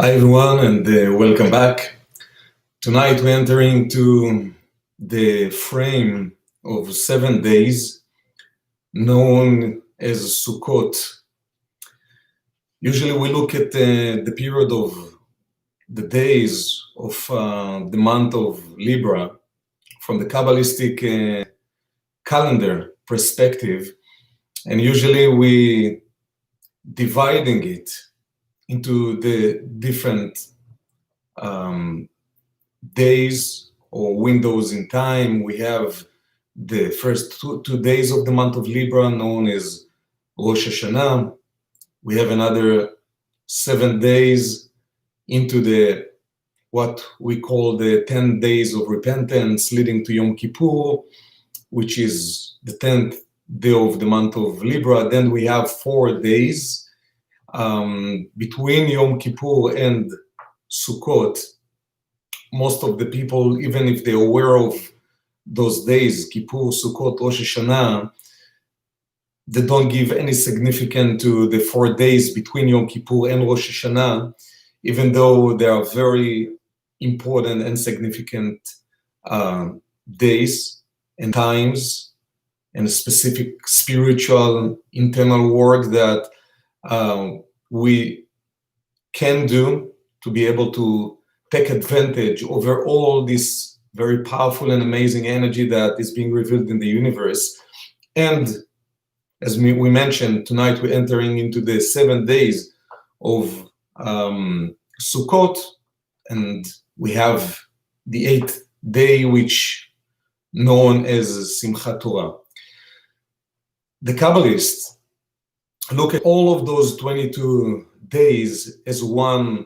Hi everyone, and welcome back. Tonight we're entering into the frame of 7 days known as Sukkot. Usually we look at the period of the days of the month of Libra from the Kabbalistic calendar perspective, and usually we dividing it into the different days or windows in time. We have the first two days of the month of Libra known as Rosh Hashanah. We have another 7 days into the what we call the 10 days of repentance leading to Yom Kippur, which is the 10th day of the month of Libra. Then we have 4 days between Yom Kippur and Sukkot. Most of the people, even if they're aware of those days, Kippur, Sukkot, Rosh Hashanah, they don't give any significance to the 4 days between Yom Kippur and Rosh Hashanah, even though they are very important and significant days and times and specific spiritual internal work that we can do to be able to take advantage over all this very powerful and amazing energy that is being revealed in the universe. And as we mentioned, tonight we're entering into the 7 days of Sukkot, and we have the 8th day, which known as Simchat Torah. The Kabbalists look at all of those 22 days as one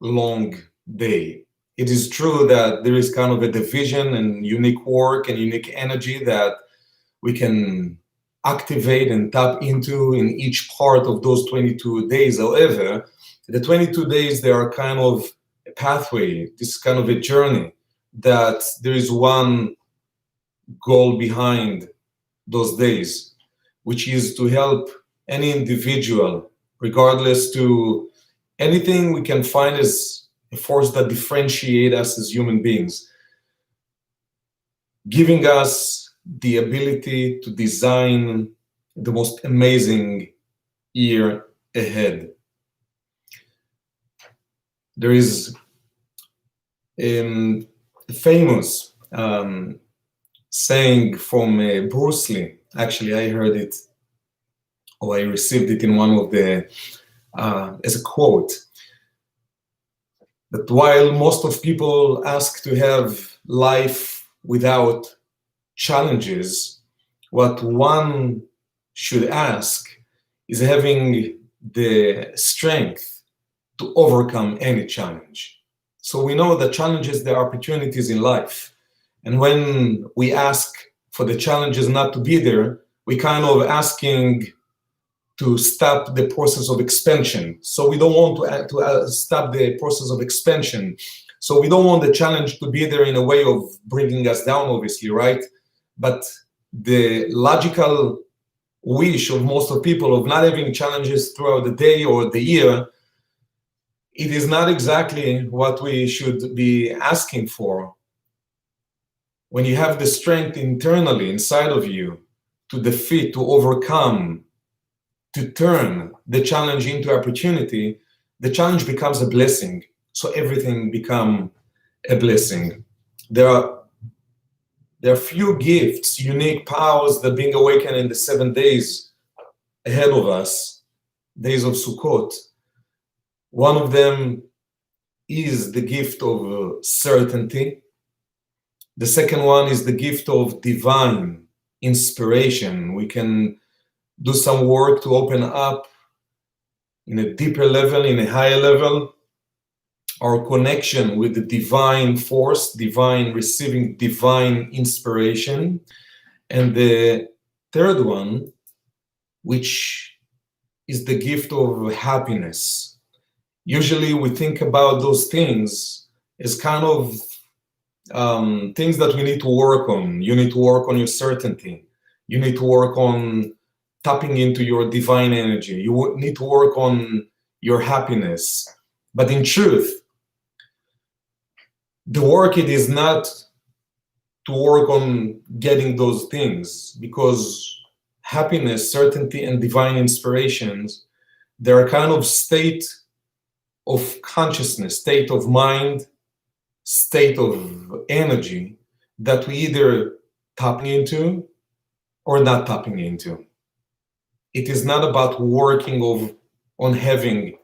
long day. It is true that there is kind of a division and unique work and unique energy that we can activate and tap into in each part of those 22 days. However, the 22 days, they are kind of a pathway, this kind of a journey, that there is one goal behind those days, which is to help any individual, regardless to anything we can find as a force that differentiate us as human beings, giving us the ability to design the most amazing year ahead. There is a famous saying from Bruce Lee. Actually, I heard it, or I received it in one of the, as a quote, that while most of people ask to have life without challenges, what one should ask is having the strength to overcome any challenge. So we know that challenges, there are opportunities in life. And when we ask for the challenges not to be there, we kind of asking to stop the process of expansion. So we don't want to stop the process of expansion. So we don't want the challenge to be there in a way of bringing us down, obviously, right? But the logical wish of most of people of not having challenges throughout the day or the year, it is not exactly what we should be asking for. When you have the strength internally inside of you to defeat, to overcome, to turn the challenge into opportunity, the challenge becomes a blessing. So everything becomes a blessing. There are few gifts, unique powers that being awakened in the 7 days ahead of us, days of Sukkot. One of them is the gift of certainty. The second one is the gift of divine inspiration. We can do some work to open up in a deeper level, in a higher level, our connection with the divine force, divine receiving divine inspiration. And the third one, which is the gift of happiness. Usually we think about those things as kind of things that we need to work on. You need to work on your certainty. You need to work on tapping into your divine energy. You need to work on your happiness. But in truth, the work, it is not to work on getting those things, because happiness, certainty, and divine inspirations, they're a kind of state of consciousness, state of mind, state of energy that we either tapping into or not tapping into. It is not about working on having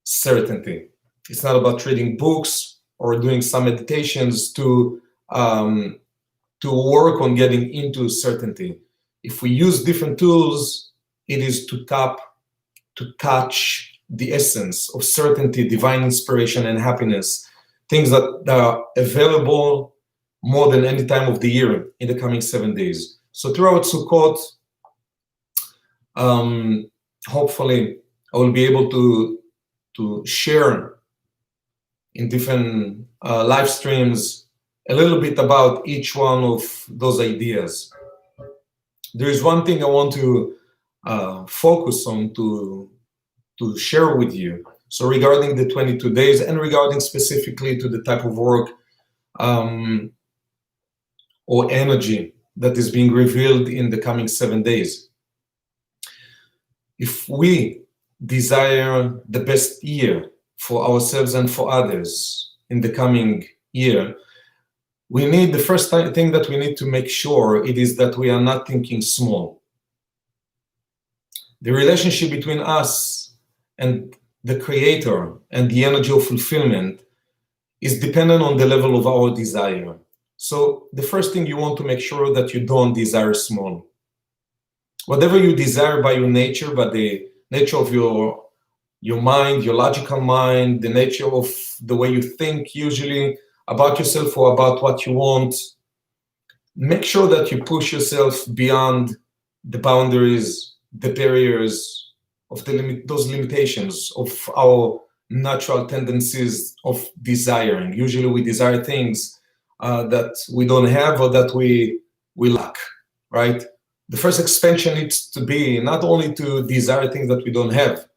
certainty. It's not about reading books or doing some meditations to work on getting into certainty. If we use different tools, it is to touch the essence of certainty, divine inspiration, and happiness, things that are available more than any time of the year in the coming 7 days. So throughout Sukkot, hopefully I will be able to share in different live streams a little bit about each one of those ideas. There is one thing I want to focus on to share with you. So regarding the 22 days and regarding specifically to the type of work or energy that is being revealed in the coming 7 days. If we desire the best year for ourselves and for others in the coming year, we need, the first thing that we need to make sure it is that we are not thinking small. The relationship between us and the Creator and the energy of fulfillment is dependent on the level of our desire. So the first thing you want to make sure that you don't desire small. Whatever you desire by your nature, by the nature of your mind, your logical mind, the nature of the way you think usually about yourself or about what you want, make sure that you push yourself beyond the boundaries, the barriers of those limitations of our natural tendencies of desiring. Usually we desire things that we don't have or that we lack, right? The first expansion needs to be not only to desire things that we don't have,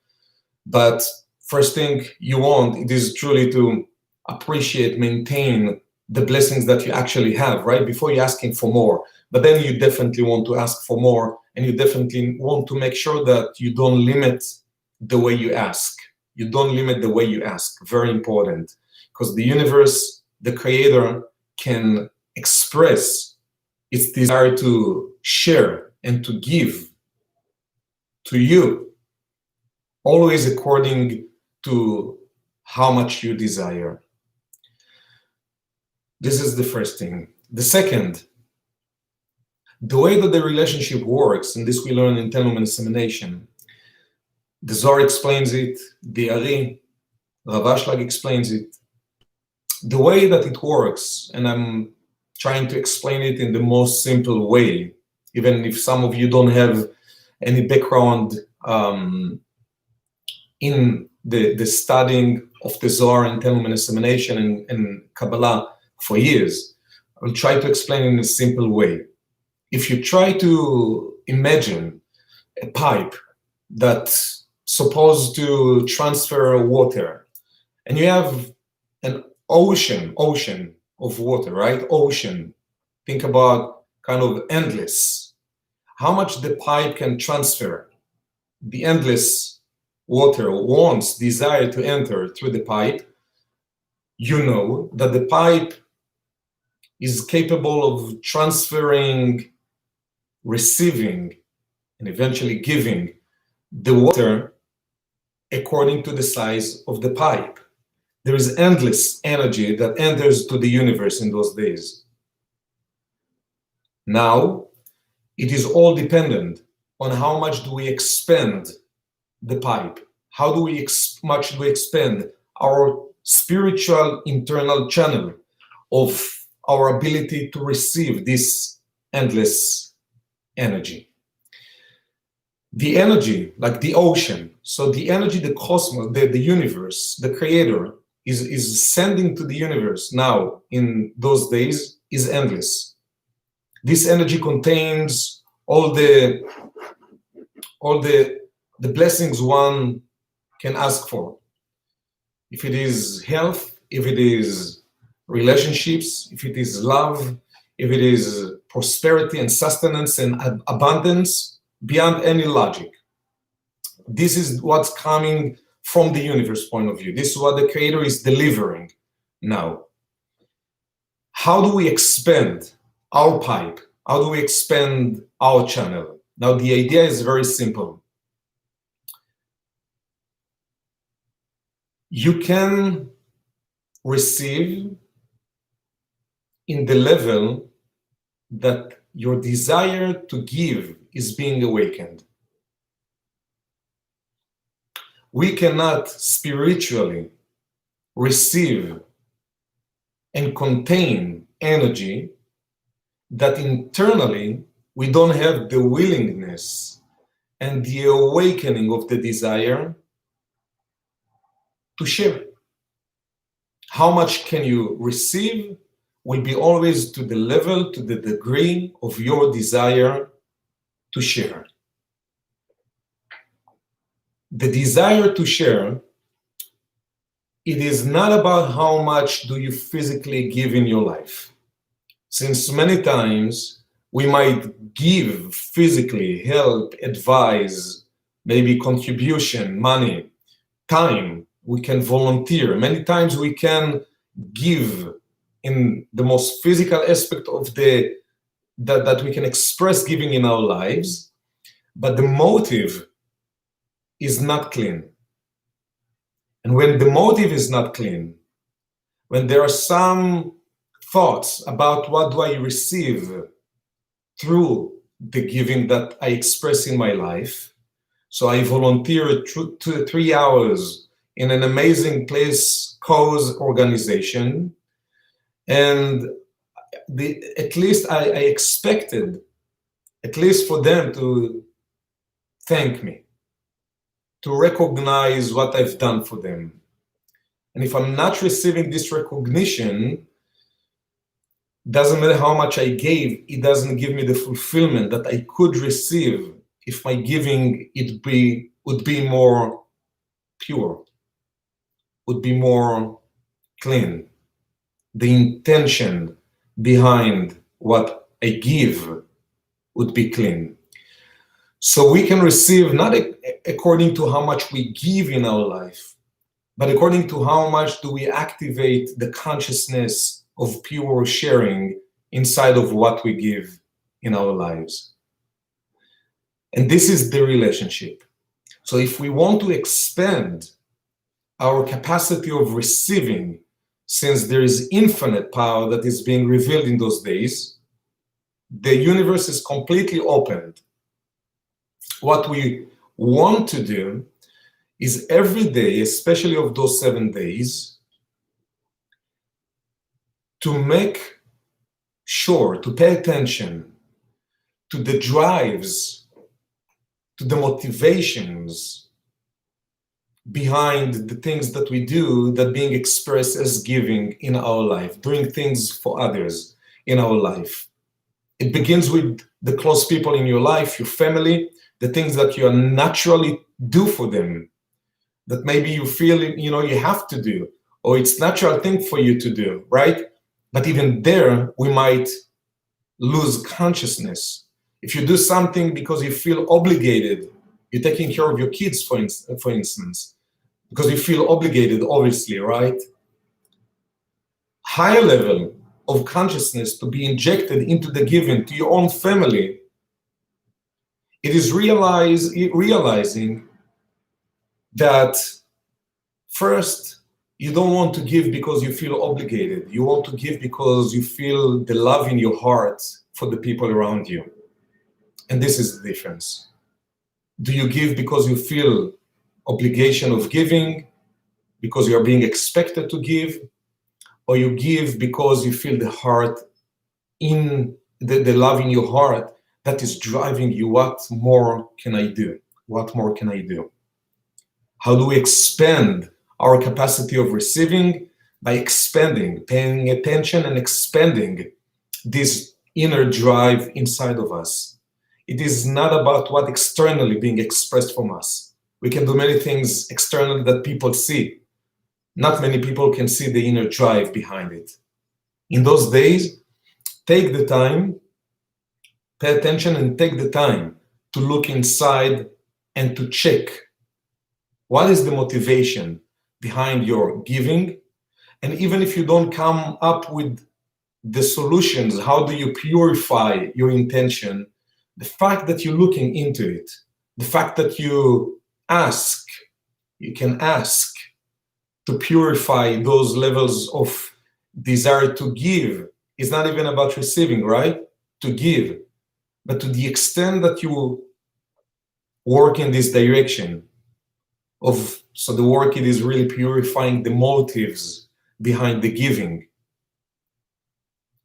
but first thing you want, it is truly to appreciate, maintain the blessings that you actually have, right? Before you're asking for more. But then you definitely want to ask for more, and you definitely want to make sure that you don't limit the way you ask. You don't limit the way you ask. Very important. Because the universe, the Creator, can express its desire to share and to give to you, always according to how much you desire. This is the first thing. The second, the way that the relationship works, and this we learn in Luminous Emanations, the Zohar explains it, the Ari, Rav Ashlag explains it. The way that it works, and I'm trying to explain it in the most simple way, even if some of you don't have any background in the studying of the Zohar and Luminous Emanations and Kabbalah for years, I'll try to explain it in a simple way. If you try to imagine a pipe that's supposed to transfer water, and you have an ocean of water, right? Ocean. Think about kind of endless. How much the pipe can transfer the endless water wants, desire to enter through the pipe, you know that the pipe is capable of transferring, receiving, and eventually giving the water according to the size of the pipe. There is endless energy that enters to the universe in those days. Now, it is all dependent on how much do we expand the pipe. How do we much do we expand our spiritual internal channel of our ability to receive this endless energy. The energy, like the ocean, so the energy, the cosmos, the universe, the Creator is sending to the universe now in those days is endless. This energy contains all the blessings one can ask for. if it is health, if it is relationships, if it is love, if it is prosperity and sustenance and abundance, beyond any logic. This is what's coming from the universe point of view. This is what the Creator is delivering now. How do we expand our pipe? How do we expand our channel? Now, the idea is very simple. You can receive in the level that your desire to give is being awakened. We cannot spiritually receive and contain energy that internally we don't have the willingness and the awakening of the desire to share. How much can you receive will be always to the level, to the degree of your desire to share. The desire to share, it is not about how much do you physically give in your life. Since many times we might give physically, help, advise, maybe contribution, money, time, we can volunteer. Many times we can give in the most physical aspect of that we can express giving in our lives, but the motive is not clean. And when the motive is not clean, when there are some thoughts about what do I receive through the giving that I express in my life, so I volunteer 2 to 3 hours in an amazing place, cause, organization, and at least I expected, at least for them to thank me, to recognize what I've done for them. And if I'm not receiving this recognition, doesn't matter how much I gave, it doesn't give me the fulfillment that I could receive if my giving would be more pure, would be more clean. The intention behind what I give would be clean. So we can receive not according to how much we give in our life, but according to how much do we activate the consciousness of pure sharing inside of what we give in our lives. And this is the relationship. So if we want to expand our capacity of receiving, since there is infinite power that is being revealed in those days, the universe is completely opened. What we want to do is every day, especially of those 7 days, to make sure, to pay attention to the drives, to the motivations behind the things that we do that being expressed as giving in our life, doing things for others in our life. It begins with the close people in your life, your family, the things that you naturally do for them, that maybe you feel you have to do, or it's natural thing for you to do, right? But even there, we might lose consciousness. If you do something because you feel obligated, you're taking care of your kids, for instance, because you feel obligated, obviously, right? Higher level of consciousness to be injected into the giving to your own family, it is realizing that first, you don't want to give because you feel obligated. You want to give because you feel the love in your heart for the people around you. And this is the difference. Do you give because you feel obligation of giving, because you are being expected to give, or you give because you feel the heart in the love in your heart that is driving you? What more can I do? What more can I do? How do we expand our capacity of receiving? By expanding, paying attention and expanding this inner drive inside of us. It is not about what externally being expressed from us. We can do many things externally that people see, not many people can see the inner drive behind it. In those days, take the time, pay attention and take the time to look inside and to check what is the motivation behind your giving. And even if you don't come up with the solutions, how do you purify your intention? The fact that you're looking into it, the fact that you can ask to purify those levels of desire to give. It's not even about receiving, right? To give. But to the extent that you work in this direction so the work, it is really purifying the motives behind the giving.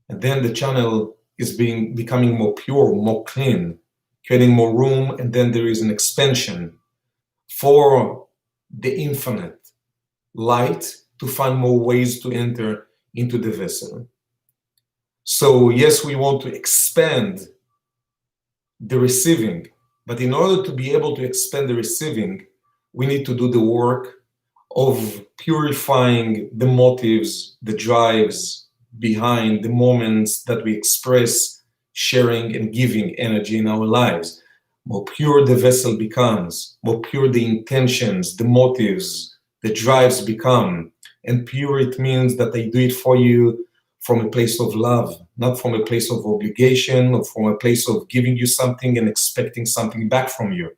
And then the channel is becoming more pure, more clean, creating more room, and then there is an expansion for the infinite light to find more ways to enter into the vessel. So yes, we want to expand the receiving, but in order to be able to expand the receiving, we need to do the work of purifying the motives, the drives behind the moments that we express sharing and giving energy in our lives. More pure the vessel becomes, more pure the intentions, the motives, the drives become. And pure, it means that I do it for you from a place of love, not from a place of obligation or from a place of giving you something and expecting something back from you.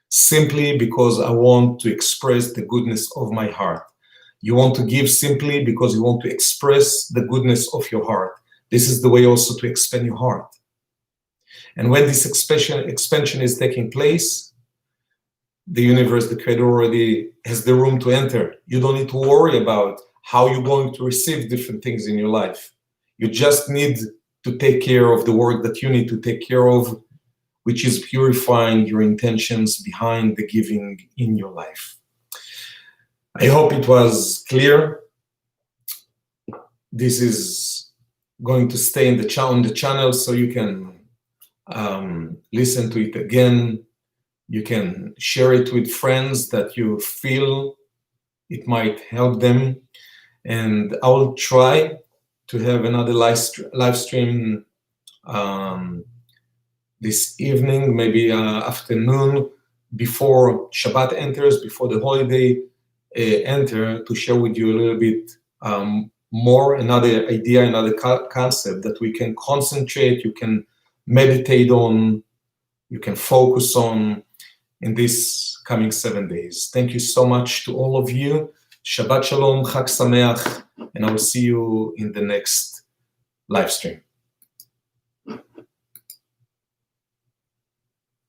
Simply because I want to express the goodness of my heart. You want to give simply because you want to express the goodness of your heart. This is the way also to expand your heart. And when this expansion is taking place, the universe, the creator already has the room to enter. You don't need to worry about how you're going to receive different things in your life. You just need to take care of the work that you need to take care of, which is purifying your intentions behind the giving in your life. I hope it was clear. This is going to stay on the channel so you can listen to it again. You can share it with friends that you feel it might help them. And I will try to have another live stream this evening, maybe afternoon, before Shabbat enters, before the holiday enter, to share with you a little bit more, another idea, another concept that we can concentrate, you can meditate on, you can focus on in these coming 7 days. Thank you so much to all of you. Shabbat Shalom, Chag Sameach, and I will see you in the next live stream.